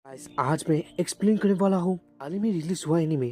Guys, आज मैं explain करने वाला हूँ हाल ही में रिलीज हुआ anime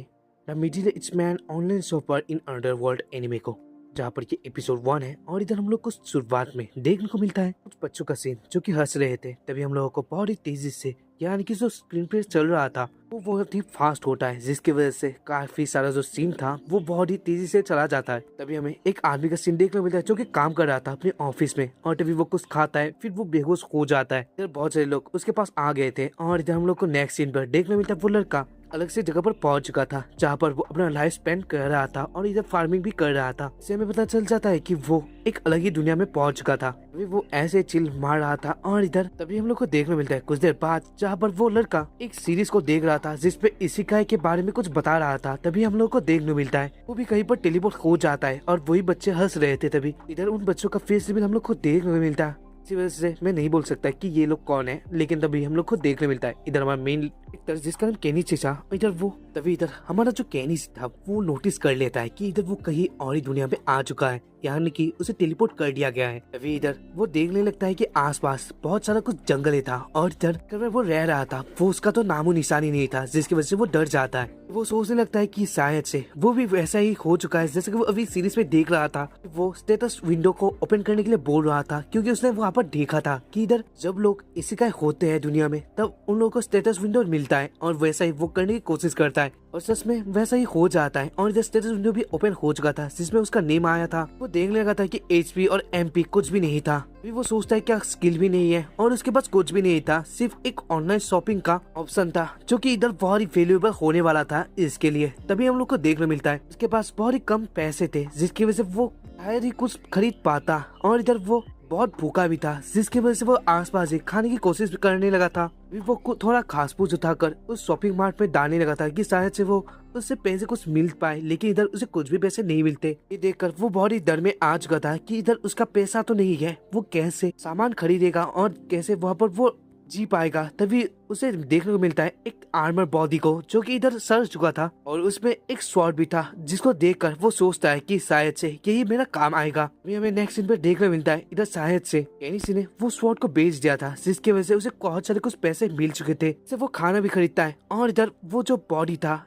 the middle it's man online shopper in underworld anime को, जहाँ पर ये एपिसोड 1 है। और इधर हम लोग को शुरुआत में देखने को मिलता है कुछ बच्चों का सीन जो कि हंस रहे थे। तभी हम लोगों को बहुत ही तेजी से यानी कि जो स्क्रीन पे चल रहा था वो बहुत ही फास्ट होता है, जिसकी वजह से काफी सारा जो सीन था वो बहुत ही तेजी से चला जाता है। तभी हमें एक आदमी का सीन देखने को मिलता है जो कि काम कर रहा था अपने ऑफिस में, और तभी वो कुछ खाता है फिर वो बेहोश हो जाता है। इधर बहुत सारे लोग उसके पास आ गए थे, और इधर हम लोग को नेक्स्ट सीन पर देखने मिलता है वो लड़का अलग से जगह पर पहुंच चुका था जहाँ पर वो अपना लाइफ स्पेंड कर रहा था और इधर फार्मिंग भी कर रहा था। इससे हमें पता चल जाता है कि वो एक अलग ही दुनिया में पहुंच चुका था। अभी वो ऐसे चिल मार रहा था, और इधर तभी हम लोग को देखने मिलता है कुछ देर बाद जहाँ पर वो लड़का एक सीरीज को देख रहा था जिसपे इसिकाई के बारे में कुछ बता रहा था। तभी हम लोग को देखने मिलता है वो भी कहीं पर टेलीपोर्ट हो जाता है, और वही बच्चे हंस रहे थे। तभी इधर उन बच्चों का फेस रिवील हम लोग को देखने को मिलता है। इसी वजह से मैं नहीं बोल सकता कि ये लोग कौन है, लेकिन तभी हम लोग को देखने मिलता है इधर हमारा मेन एक्टर जिसका नाम केनिची था। इधर वो तभी इधर हमारा जो केनिची था वो नोटिस कर लेता है कि इधर वो कहीं और ही दुनिया में आ चुका है, यानी कि उसे टेलीपोर्ट कर दिया गया है। तभी इधर वो देखने लगता है कि आसपास बहुत सारा कुछ जंगल था, और इधर जब वो रह रहा था वो उसका तो नामो निशानी नहीं था, जिसकी वजह से वो डर जाता है। वो सोचने लगता है कि शायद से वो भी वैसा ही हो चुका है जैसे कि वो अभी सीरीज में देख रहा था। वो स्टेटस विंडो को ओपन करने के लिए बोल रहा था, क्योंकि उसने वहाँ पर देखा था कि इधर जब लोग इसिकाई होते हैं दुनिया में तब उन लोगों को स्टेटस विंडो मिलता है, और वैसा ही वो करने की कोशिश करता है, और सच में वैसा ही हो जाता है। और इधर स्टेटस विंडो भी ओपन हो चुका था जिसमें उसका नेम आया था। वो देखने लगा था कि HP और MP कुछ भी नहीं था। अभी वो सोचता है क्या स्किल भी नहीं है, और उसके पास कुछ भी नहीं था, सिर्फ एक ऑनलाइन शॉपिंग का ऑप्शन था जो कि इधर बहुत ही वैल्यूएबल होने वाला था इसके लिए। तभी हम लोग को देखने मिलता है उसके पास बहुत ही कम पैसे थे, जिसकी वजह से वो शायद ही कुछ खरीद पाता, और इधर वो बहुत भूखा भी था, जिसकी वजह से वो आसपास ही खाने की कोशिश करने लगा था। वो थोड़ा घास फूस उठाकर उस शॉपिंग मार्ट में डालने लगा था कि शायद से वो उससे पैसे कुछ मिल पाए, लेकिन इधर उसे कुछ भी पैसे नहीं मिलते। ये देखकर वो बहुत ही डर में आ चुका था कि इधर उसका पैसा तो नहीं है, वो कैसे सामान खरीदेगा और कैसे वहाँ पर वो जी पाएगा। तभी उसे देखने को मिलता है एक आर्मर बॉडी को जो कि इधर सड़ चुका था, और उसमें एक स्वॉर्ड भी था, जिसको देखकर वो सोचता है कि शायद से यही मेरा काम आएगा। अभी हमें नेक्स्ट सीन पे देखने मिलता है इधर शायद से केनिची ने वो स्वॉर्ड को बेच दिया था, जिसकी वजह से उसे बहुत सारे कुछ पैसे मिल चुके थे। इससे वो खाना भी खरीदता है, और इधर वो जो बॉडी था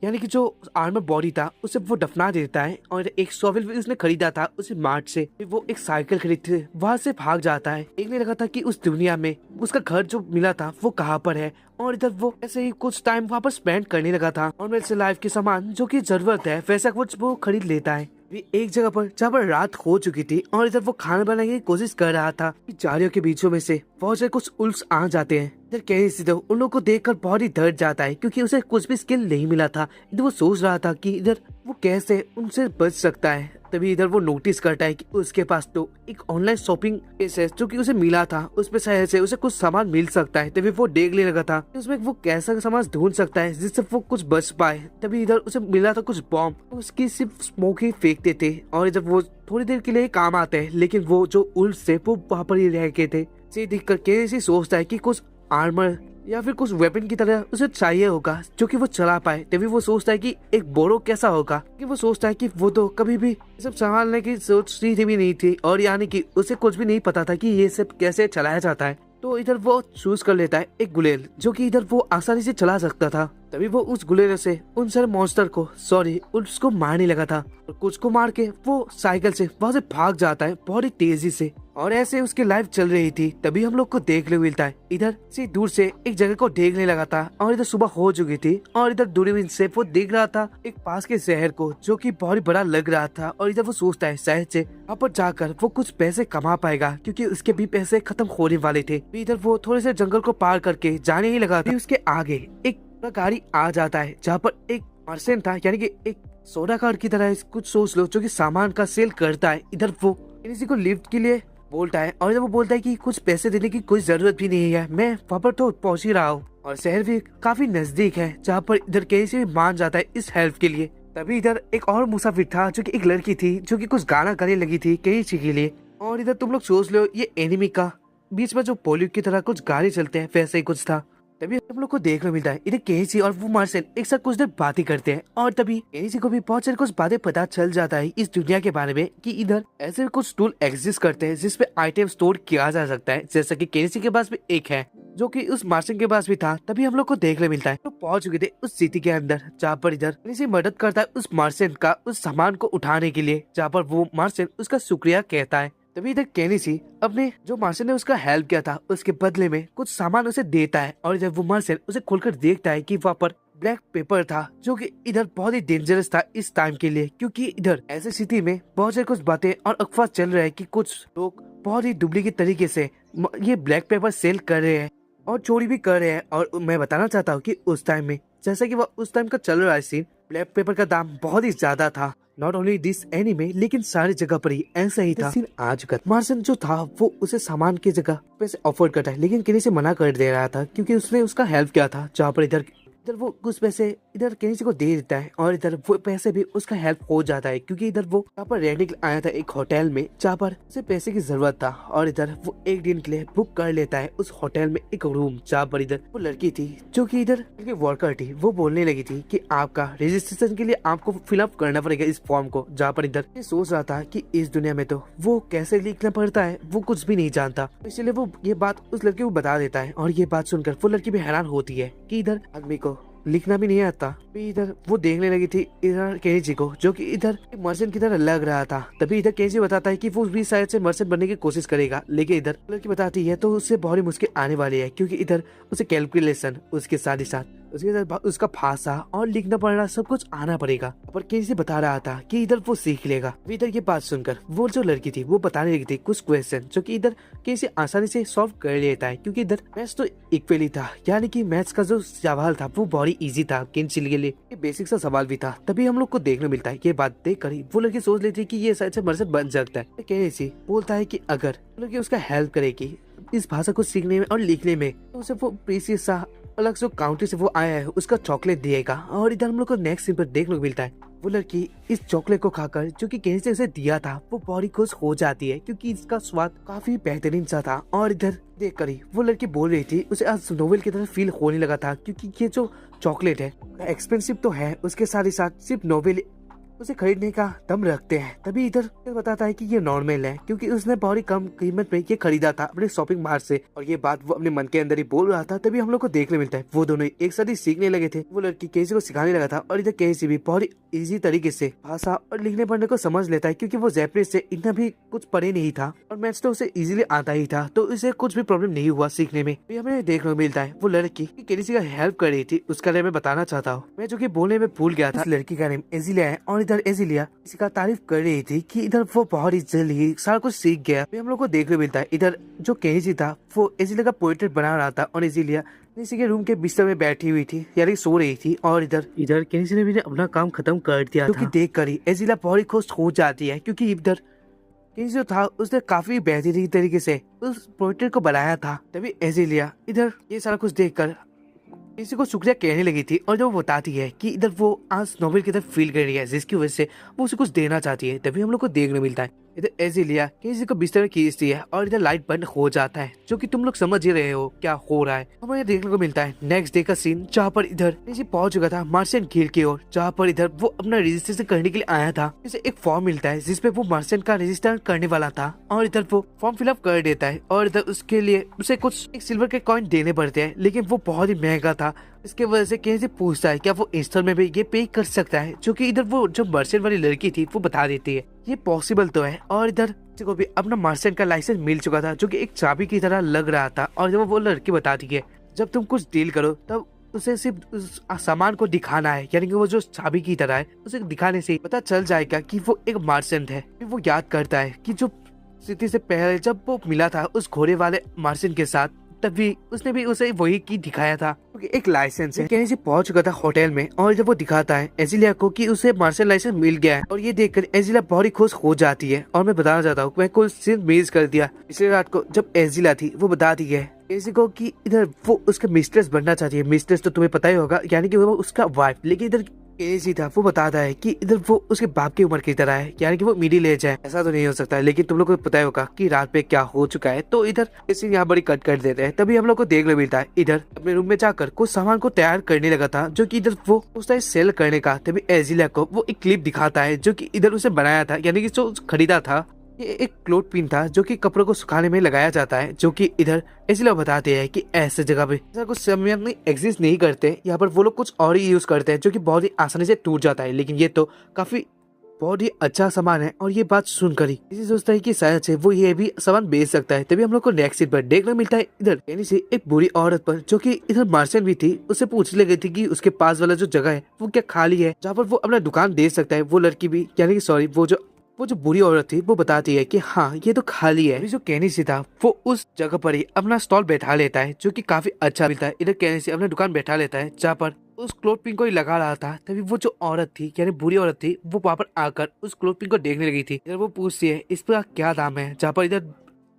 यानी कि जो आर्मर बॉडी था उसे वो दफना देता है, और एक शॉवेल भी उसने खरीदा था उसे मार्ट से। फिर वो एक साइकिल खरीदते वहां से भाग जाता है। देखने लगा था कि उस दुनिया में उसका घर जो मिला था वो कहाँ पर है, और इधर वो ऐसे ही कुछ टाइम वहाँ पर स्पेंड करने लगा था, और वैसे लाइफ के सामान जो की जरूरत है वैसा कुछ वो खरीद लेता है। भी एक जगह पर जहाँ पर रात हो चुकी थी, और इधर वो खाना बनाने की कोशिश कर रहा था कि झाड़ियों के बीचों में से बहुत से कुछ उल्फ आ जाते हैं। इधर केनिची उन लोगों को देखकर बहुत ही डर जाता है, क्योंकि उसे कुछ भी स्किल नहीं मिला था। इधर वो सोच रहा था कि इधर वो कैसे उनसे बच सकता है। तभी इधर वो नोटिस करता है कि उसके पास तो एक ऑनलाइन शॉपिंग पेज है जो कि उसे मिला था, उस पे शायद से उसे कुछ सामान मिल सकता है। तभी वो देखने लगा था कि उसमें वो कैसा सामान ढूंढ सकता है जिससे वो कुछ बच पाए। तभी इधर उसे मिला था कुछ बॉम्ब, उसकी सिर्फ स्मोक ही फेंकते थे, और इधर वो थोड़ी देर के लिए काम आते हैं, लेकिन वो जो उल्फ थे वो वहाँ पर ही रह गए थे। इसे देख कर केनिची सोचता है कि कुछ आर्मर या फिर कुछ वेपन की तरह उसे चाहिए होगा जो कि वो चला पाए। तभी वो सोचता है कि एक बोरो कैसा होगा, कि वो सोचता है कि वो तो कभी भी सब संभालने की सोच भी नहीं थी, और यानी कि उसे कुछ भी नहीं पता था कि ये सब कैसे चलाया जाता है। तो इधर वो चूज कर लेता है एक गुलेल जो कि इधर वो आसानी से चला सकता था। तभी वो उस गुलेल से उन सारे मॉन्स्टर को उसको मारने लगा था, और कुछ को मार के वो साइकिल से वहां से भाग जाता है बहुत ही तेजी से, और ऐसे उसकी लाइफ चल रही थी। तभी हम लोग को देखने मिलता है इधर से दूर से एक जगह को देखने लगा था, और इधर सुबह हो चुकी थी, और इधर दूरबीन से वो देख रहा था एक पास के शहर को जो कि बहुत ही बड़ा लग रहा था। और इधर वो सोचता है शायद से वहाँ पर जाकर वो कुछ पैसे कमा पाएगा, क्योंकि उसके भी पैसे खत्म होने वाले थे। इधर वो थोड़े से जंगल को पार करके जाने ही लगा था, उसके आगे एक गाड़ी आ जाता है जहाँ पर एक पर्सन था, यानी कि एक सोडा कार्ड की तरह कुछ सोच लो, जो कि सामान का सेल करता है। इधर वो किसी को लिफ्ट के लिए बोलता है, और इधर वो बोलता है कि कुछ पैसे देने की कोई जरूरत भी नहीं है, मैं वहाँ पर तो पहुंच ही रहा हूँ, और शहर भी काफी नजदीक है, जहाँ पर इधर केनिची भी मान जाता है इस हेल्प के लिए। तभी इधर एक और मुसाफिर था जो कि एक लड़की थी जो कि कुछ गाना गाने लगी थी केनिची के लिए। और इधर तुम लोग सोच लो ये एनिमी का बीच में जो पोलियो की तरह कुछ गाने चलते हैं वैसे ही कुछ था। तभी हम लोग को देखने मिलता है इधर केनिची और वो मार्शन एक साथ कुछ देर बातें करते हैं और तभी केनिची को भी बहुत सारी कुछ बातें पता चल जाता है इस दुनिया के बारे में कि इधर ऐसे कुछ टूल एग्जिस्ट करते हैं जिसपे आइटम स्टोर किया जा सकता है, जैसा कि केनिची के पास भी एक है जो कि उस मार्शन के पास भी था। तभी हम लोग को देखने मिलता है तो पहुंच चुके थे उस सिटी के अंदर जहाँ पर इधर केनिची मदद करता है उस मार्शन का उस सामान को उठाने के लिए, जहाँ पर वो मार्शन उसका शुक्रिया कहता है। तभी इधर केनिची अपने जो मार्शन ने उसका हेल्प किया था उसके बदले में कुछ सामान उसे देता है और जब वो मार्शन उसे खोलकर देखता है कि वहाँ पर ब्लैक पेपर था जो कि इधर बहुत ही डेंजरस था इस टाइम के लिए, क्योंकि इधर ऐसे स्थिति में बहुत सारी कुछ बातें और अफवाह चल रहा है कि कुछ लोग बहुत ही डुप्लीकेट तरीके से ये ब्लैक पेपर सेल कर रहे हैं और चोरी भी कर रहे हैं। और मैं बताना चाहता हूँ कि उस टाइम में जैसा कि वो उस टाइम का चल रहा है सीन, ब्लैक पेपर का दाम बहुत ही ज्यादा था। नॉट ओनली दिस एनीमे लेकिन सारी जगह पर ही ऐसा ही था। आज का मार्शन जो था वो उसे सामान की जगह पैसे ऑफर करता है, लेकिन केनिची मना कर दे रहा था क्योंकि उसने उसका हेल्प किया था। जहाँ पर इधर वो कुछ पैसे इधर केनिची को दे देता है और इधर वो पैसे भी उसका हेल्प हो जाता है, क्योंकि इधर वो यहाँ पर रहने के लिए आया था एक होटल में जहाँ पर उसे पैसे की जरूरत था और इधर वो एक दिन के लिए बुक कर लेता है उस होटल में एक रूम, जहाँ पर इधर वो लड़की थी जो कि इधर वर्कर थी। वो बोलने लगी थी कि आपका रजिस्ट्रेशन के लिए आपको फिलअप करना पड़ेगा इस फॉर्म को, जहाँ पर इधर सोच रहा था कि इस दुनिया में तो वो कैसे लिखना पड़ता है वो कुछ भी नहीं जानता, इसलिए वो ये बात उस लड़के को बता देता है। और ये बात सुनकर वो लड़की भी हैरान होती है कि इधर आदमी को लिखना भी नहीं आता। इधर वो देखने लगी थी इधर केनिची को जो कि इधर मर्चेंट की तरह लग रहा था। तभी इधर केनिची बताता है कि वो भी शायद से मर्चेंट बनने की कोशिश करेगा, लेकिन इधर लड़की बताती है तो उससे बहुत ही मुश्किल आने वाली है, क्योंकि इधर उसे कैलकुलेशन उसके साथ ही साथ उसके साथ उसका भाषा और लिखना पढ़ना सब कुछ आना पड़ेगा। पर केनिची बता रहा था कि इधर वो सीख लेगा। इधर ये बात सुनकर वो जो लड़की थी वो बताने लगी थी कुछ क्वेश्चन जो कि इधर केनिची आसानी से सॉल्व कर लेता है, क्योंकि इधर मैथ्स तो इक्वली था, यानी कि मैथ्स का जो सवाल था वो बहुत इजी था केनिची के लिए, ये बेसिक सा सवाल भी था। तभी हम लोग को देखने मिलता है ये बात देख कर वो लड़की सोच लेती है कि ये शायद से मर्चेंट बन सकता है। केनिची बोलता है कि अगर लड़की उसका हेल्प करेगी इस भाषा को सीखने में और लिखने में तो उसे वो प्रीसियस सा अलग से काउंटी से वो आया है उसका चॉकलेट दिएगा। और इधर हम लोग को नेक्स्ट सीन पर देखने को मिलता है वो लड़की इस चॉकलेट को खाकर जो कि केनिची उसे दिया था वो बहुत ही खुश हो जाती है, क्योंकि इसका स्वाद काफी बेहतरीन सा था। और इधर देख कर ही वो लड़की बोल रही थी उसे आज नोवेल की तरह फील होने लगा था, क्योंकि ये जो चॉकलेट है एक्सपेंसिव तो है, उसके साथ ही साथ सिर्फ नोवेल उसे खरीदने का दम रखते हैं। तभी इधर बताता है कि ये नॉर्मल है, क्योंकि उसने बहुत ही कम कीमत में ये खरीदा था अपने शॉपिंग मार्ट से, और ये बात वो अपने मन के अंदर ही बोल रहा था। तभी हम लोग को देखने मिलता है वो दोनों एक साथ ही सीखने लगे थे। वो लड़की केनिची को सिखाने लगा था और इधर केनिची भी बहुत ही इजी तरीके से भाषा और लिखने पढ़ने को समझ लेता है, क्योंकि वो जैपनीज से इतना भी कुछ पढ़े नहीं था और मैथ्स तो उसे इजीली आता ही था, तो इसे कुछ भी प्रॉब्लम नहीं हुआ सीखने में। हमें देखने को मिलता है वो लड़की केनिची का हेल्प कर रही थी, उसका मैं बताना चाहता हूँ मैं जो कि बोलने में भूल गया था। लड़की का नेम एजिलिया है और इधर एजिलिया इसका तारीफ कर रही थी कि इधर वो बहुत ही जल्द ही सारा कुछ सीख गया। हम लोग को देखने मिलता है इधर जो केनिची था वो एजिलिया का पोर्ट्रेट बना रहा था और एजिलिया केनिची के रूम के बिस्तर में बैठी हुई थी, यानी सो रही थी। और इधर केनिची ने भी अपना काम खत्म कर दिया था, क्योंकि देख कर ही एजिलिया बहुत ही खुश हो जाती है, क्योंकि इधर केनिची जो था उसने काफी बेहतरीन तरीके से उस पोर्ट्रेट को बनाया था। तभी एजिलिया इधर ये सारा कुछ देखकर किसी को शुक्रिया कहने लगी थी और जो वो बताती है कि इधर वो आज नोवेल की तरफ फील कर रही है, जिसकी वजह से वो उसे कुछ देना चाहती है। तभी हम लोग को देखने मिलता है इधर एजिलिया किसी को बिस्तर में खींचती है और इधर लाइट बंद हो जाता है, जो कि तुम लोग समझ ही रहे हो क्या हो रहा है। हमें देखने को मिलता है नेक्स्ट डे का सीन, जहाँ पर इधर केनिची पहुंच चुका था मर्चेंट गिल्ड की ओर, जहाँ पर इधर वो अपना रजिस्ट्रेशन करने के लिए आया था। इसे एक फॉर्म मिलता है जिसपे वो मर्चेंट का रजिस्टर करने वाला था और इधर वो फॉर्म फिलअप कर देता है और इधर उसके लिए उसे कुछ एक सिल्वर के कॉइन देने पड़ते हैं, लेकिन वो बहुत ही महंगा था। इसके वजह से केनिची पूछता है क्या वो इंस्टॉल में भी ये पे कर सकता है, जो कि इधर वो जो मर्चेंट वाली लड़की थी वो बता देती है ये पॉसिबल तो है। और इधर को भी अपना मर्चेंट का लाइसेंस मिल चुका था, जो कि एक चाबी की तरह लग रहा था। और जब वो लड़की बताती है जब तुम कुछ डील करो तब उसे सिर्फ उस सामान को दिखाना है, यानी कि वो जो चाबी की तरह है उसे दिखाने से पता चल जाएगा कि वो एक मर्चेंट है। फिर वो याद करता है कि जो स्थिति से पहले जब वो मिला था उस घोड़े वाले मर्चेंट के साथ, तभी उसने भी उसे वही की दिखाया था, क्योंकि एक लाइसेंस है। केनिची पहुंच चुका था होटल में और जब वो दिखाता है एजिलिया को कि उसे मार्शल लाइसेंस मिल गया है, और ये देखकर एजिलिया बहुत ही खुश हो जाती है। और मैं बताना चाहता हूँ मैं कुछ सीन मिस कर दिया। पिछली रात को जब एजिलिया थी वो बताती है किसी को कि इधर वो उसका मिस्ट्रेस बनना चाहती है। मिस्ट्रेस तो तुम्हें पता ही होगा, यानी कि वो उसका वाइफ। लेकिन इधर केसी था वो बताता है कि इधर वो उसके बाप की उम्र की तरह है, यानी कि वो मिडिल एज है। ऐसा तो नहीं हो सकता, लेकिन तुम लोग को पता ही होगा कि रात पे क्या हो चुका है। तो इधर किसी यहाँ बड़ी कट कर देते हैं। तभी हम लोग को देखने मिलता है इधर अपने रूम में जाकर कुछ सामान को तैयार करने लगा था, जो कि इधर वो उसका सेल करने का। तभी एजिला को वो एक क्लिप दिखाता है जो कि इधर उसे बनाया था, यानी कि जो खरीदा था। ये एक क्लोथ पिन था जो कि कपड़ों को सुखाने में लगाया जाता है, जो कि इधर इसलिए बताते हैं कि ऐसे जगह पे ऐसा कुछ समय में एग्जिस्ट नहीं करते। यहाँ पर वो लोग कुछ और ही यूज करते हैं जो कि बहुत ही आसानी से टूट जाता है। लेकिन ये तो काफी बहुत ही अच्छा सामान है। और ये बात सुनकर ही इसी सोचता है कि शायद से वो ये भी सामान बेच सकता है। तभी हम लोग को नेक्स्ट सीट पर देखने मिलता है इधर यानी से एक बुरी औरत पर, जो कि इधर मार्शन भी थी। उससे पूछने गई थी कि उसके पास वाला जो जगह है वो क्या खाली है, जहाँ पर वो अपना दुकान दे सकता है। वो लड़की भी यानी कि सॉरी वो जो बुरी औरत थी वो बताती है कि हाँ ये तो खाली है। जो केनिसी था वो उस जगह पर ही अपना स्टॉल बैठा लेता है, जो कि काफी अच्छा मिलता है। इधर केनिसी अपना दुकान बैठा लेता है, जहाँ पर उस क्लोथ पिन को ही लगा रहा था। तभी वो जो औरत थी यानी बुरी औरत थी वो वहाँ पर आकर उस क्लोथ पिन को देखने लगी थी। इधर वो पूछती है इसका क्या दाम है, जहाँ पर इधर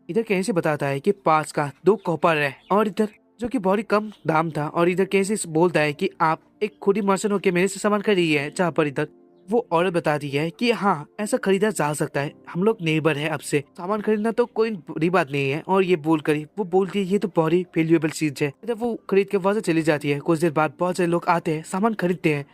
इधर केनिसी बताता है कि 5 का 2 कॉपर है, और इधर जो कि बहुत ही कम दाम था। और इधर केनिसी बोलता है कि आप एक खुद ही मर्चेंट होकर मेरे से सामान खरीदी है, जहाँ पर इधर वो औरत बताती है कि हाँ ऐसा खरीदा जा सकता है, हम लोग नेबर है, अब से सामान खरीदना तो कोई बड़ी बात नहीं है। और ये बोलकर ही वो बोलती है ये तो बहुत ही वैल्यूएबल चीज है। इधर वो खरीद के वहां से चली जाती है। कुछ देर बाद बहुत सारे लोग आते हैं, सामान खरीदते हैं।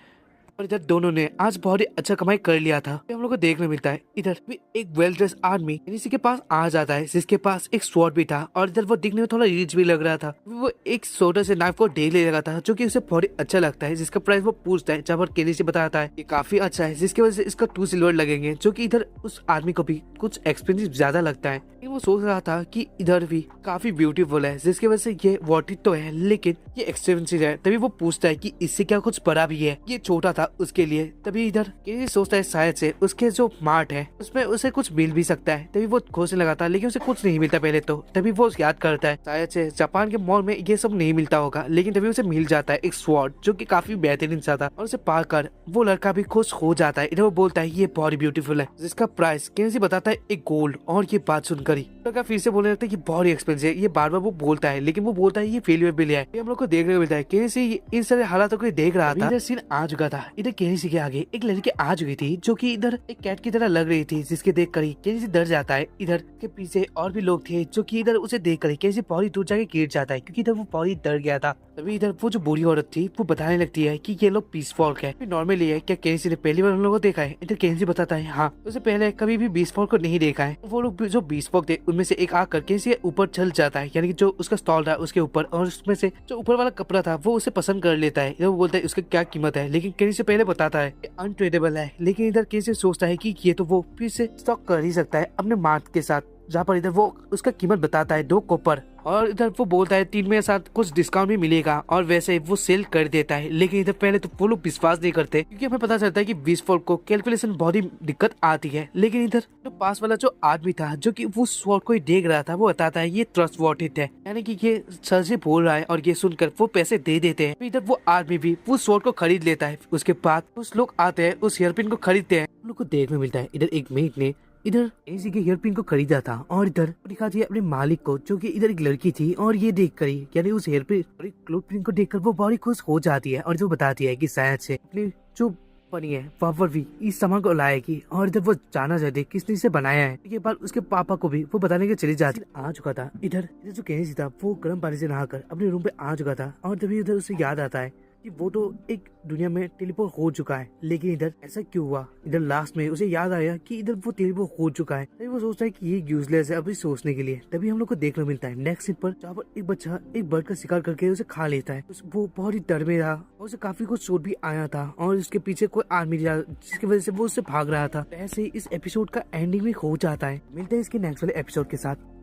और इधर दोनों ने आज बहुत ही अच्छा कमाई कर लिया था। हम लोग को देखने मिलता है इधर भी एक वेल ड्रेस आदमी इसी के पास आ जाता है, जिसके पास एक स्वॉर्ड भी था। और इधर वो दिखने में थोड़ा रिच भी लग रहा था। वो एक छोटे से नाइफ को ढेर ले लगा था, जो कि उसे बहुत ही अच्छा लगता है, जिसका प्राइस वो पूछता है। जब केनी से बताता है ये काफी अच्छा है, जिसकी वजह से इसका 2 सिल्वर लगेंगे, जो कि इधर उस आदमी को भी कुछ एक्सपेंसिव ज्यादा लगता है। वो सोच रहा था कि इधर भी काफी ब्यूटीफुल है, जिसकी वजह से ये वर्थ इट तो है, लेकिन ये एक्सपेंसिव है। तभी वो पूछता है कि इससे क्या कुछ बड़ा भी है, ये छोटा था उसके लिए। तभी इधर केनी सोचता है शायद से उसके जो मार्ट है उसमें उसे कुछ मिल भी सकता है। तभी वो खोजने लगा था, लेकिन उसे कुछ नहीं मिलता पहले तो। तभी वो याद करता है शायद से जापान के मॉल में ये सब नहीं मिलता होगा, लेकिन तभी उसे मिल जाता है एक स्वॉर्ड, जो कि काफी बेहतरीन सा था। और उसे पाकर वो लड़का भी खुश हो जाता है। इधर वो बोलता है ये बहुत ब्यूटीफुल है, जिसका प्राइस केनी बताता है एक गोल्ड। और ये बात सुनकर ही लड़का फिर से बोलने लगता है कि बहुत एक्सपेंसिव है। ये बार बार वो बोलता है, लेकिन वो बोलता है ये वैल्यूएबल है। हम लोग को देखने को मिलता है केनी इन सारे हालातों को देख रहा था। इधर सीन आ चुका था। इधर केनी के आगे एक लड़की आ चुकी थी, जो कि इधर एक कैट की तरह लग रही थी, जिसके देख कर ही केनी डर जाता है। इधर के पीछे और भी लोग थे, जो कि इधर उसे देख कर ही केनी बहुत दूर जाके गिर जाता है, क्योंकि इधर वो बहुत ही डर गया था। तभी इधर वो जो बुरी औरत थी वो बताने लगती है कि ये लोग पीस फॉल्क है, नॉर्मली है। क्या केनी ने पहली बार उन लोगों को देखा है? इधर केनी बताता है हाँ, उससे पहले कभी भी बीस फॉल्क को नहीं देखा है। वो लोग जो बीस फॉल्क थे उनमें से एक आकर केनी ऊपर चल जाता है, यानी कि जो उसका स्टॉल था उसके ऊपर, और उसमें से जो ऊपर वाला कपड़ा था वो उसे पसंद कर लेता है। वो बोलता है उसकी क्या कीमत है, लेकिन केनी पहले बताता है अनट्रेडेबल है। लेकिन इधर केनी सोचता है कि ये तो वो फिर से स्टॉक कर ही सकता है अपने मार्ट के साथ, जहाँ पर इधर वो उसका कीमत बताता है 2 कॉपर। और इधर वो बोलता है 3 में साथ कुछ डिस्काउंट भी मिलेगा, और वैसे वो सेल कर देता है। लेकिन इधर पहले तो वो लोग विश्वास नहीं करते, क्योंकि हमें पता चलता है कि 20 फॉल्क को कैलकुलेशन बहुत ही दिक्कत आती है। लेकिन इधर जो पास वाला जो आदमी था, जो कि वो स्वॉर्ड को ही देख रहा था, वो बताता है ये ट्रस्टवर्थी है, यानी कि ये सर से बोल रहा है। और ये सुनकर वो पैसे दे देते हैं। इधर वो आदमी भी वो स्वॉर्ड को खरीद लेता है। उसके बाद उस लोग आते हैं, उस हेयरपिन को खरीदते हैं। उन लोग को देखने मिलता है इधर एक मेट ने इधर इसी के हेयरपिन को खरीदा था, और इधर दिखाती है अपने मालिक को, जो कि इधर एक लड़की थी। और ये देख कर ही यानी उस हेयरपिन और क्लोथ पिन को देखकर वो बड़ी खुश हो जाती है, और जो बताती है कि शायद से अपनी जो बनी है वहाँ पर भी इस सामान को लाएगी। और इधर वो जाना चाहती है किसने इसे बनाया है। ये बात उसके पापा को भी वो बताने के चली जाती आ चुका था। इधर जो केनी था वो गर्म पानी से नहाकर अपने रूम पे आ चुका था, और तभी इधर उसे याद आता है कि वो तो एक दुनिया में टेलीपोर्ट हो चुका है। लेकिन इधर ऐसा क्यों हुआ? इधर लास्ट में उसे याद आया कि इधर वो टेलीपोर्ट हो चुका है। तभी वो सोचता है कि ये यूजलेस है अभी सोचने के लिए। तभी हम लोग को देखने मिलता है नेक्स्ट सीन पर, जहाँ पर एक बच्चा एक बर्ड का शिकार करके उसे खा लेता है। वो बहुत ही डर में रहा, और उसे काफी कुछ चोट भी आया था, और उसके पीछे कोई आर्मी रहा, जिसकी वजह से वो उससे भाग रहा था। ऐसे ही इस एपिसोड का एंडिंग भी हो जाता है। मिलते हैं इसके नेक्स्ट वाले एपिसोड के साथ।